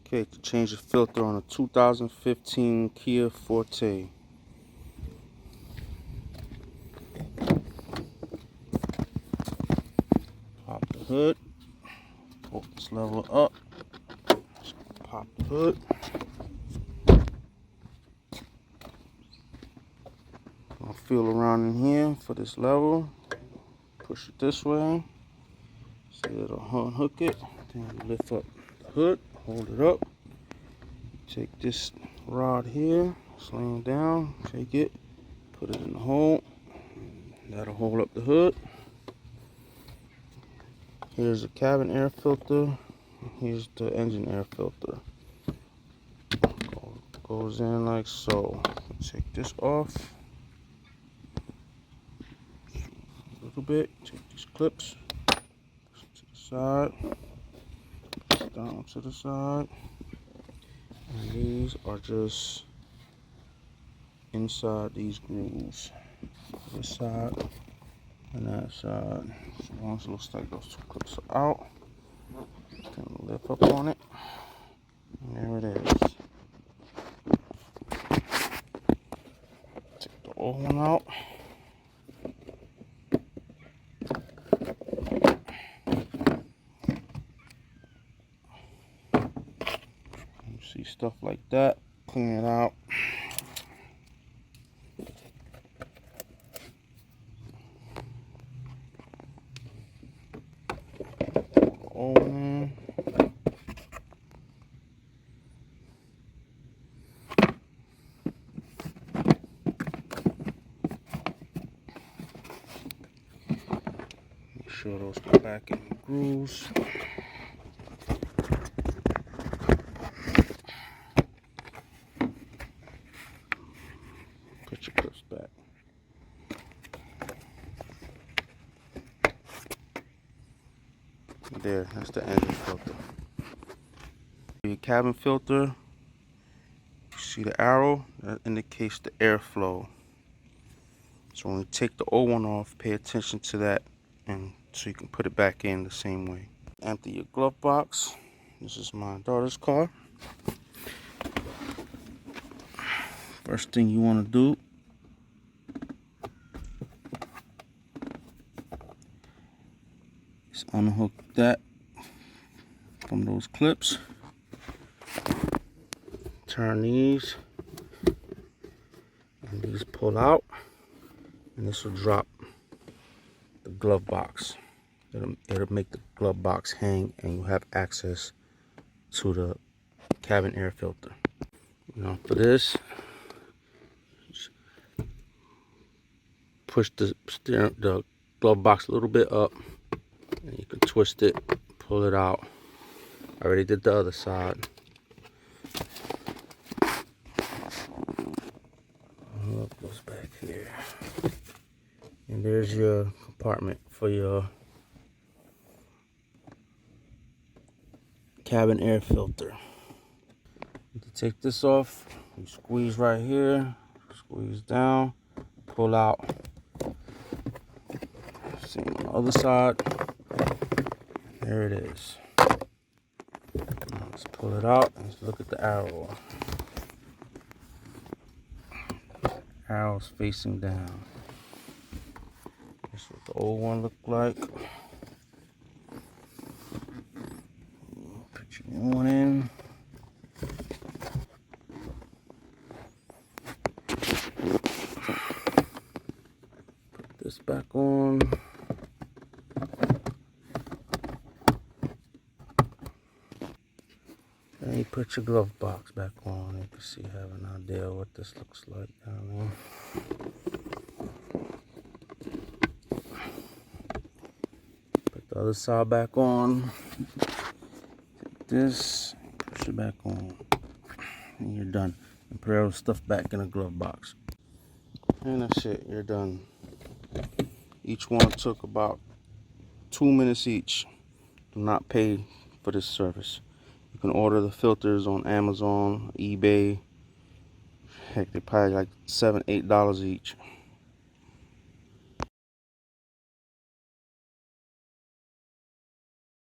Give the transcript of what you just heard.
Okay, to change the filter on a 2015 Kia Forte. Pop the hood. Pull this level up. Pop the hood. I'll feel around in here for this level. Push it this way. So it'll unhook it. Then you lift up the hood. Hold it up. Take this rod here. Slam down. Take it. Put it in the hole. That'll hold up the hood. Here's the cabin air filter. Here's the engine air filter. Goes in like so. Take this off. A little bit. Take these clips to the side. Down to the side. And these are just inside these grooves. This side and that side. So once it looks like those two clips are out, then lift up on it. And there it is. Take the old one out. You see stuff like that, clean it out. Old one. Make sure those go back in the grooves. Put your clips back. There, that's the engine filter. Your cabin filter, you see the arrow? That indicates the airflow. So when you take the old one off, pay attention to that, and so you can put it back in the same way. Empty your glove box. This is my daughter's car. First thing you want to do is unhook that from those clips. Turn these, and these pull out, and this will drop the glove box. It'll make the glove box hang, and you'll have access to the cabin air filter. Now for this, push the glove box a little bit up, and you can twist it, pull it out. I already did the other side. Goes back here, and there's your compartment for your cabin air filter. To take this off, you squeeze right here, squeeze down, pull out. Same on the other side. There it is. Now let's pull it out and let's look at the arrow. Arrow's facing down. This is what the old one looked like. Put your new one in. Put this back on. And you put your glove box back on. You can see, have an idea what this looks like down there. Put the other side back on. Take this, push it back on, and you're done. And put all the stuff back in the glove box. And that's it, you're done. Each one took about 2 minutes each. Do not pay for this service. You can order the filters on Amazon, eBay. Heck, they're probably like $7, $8 each.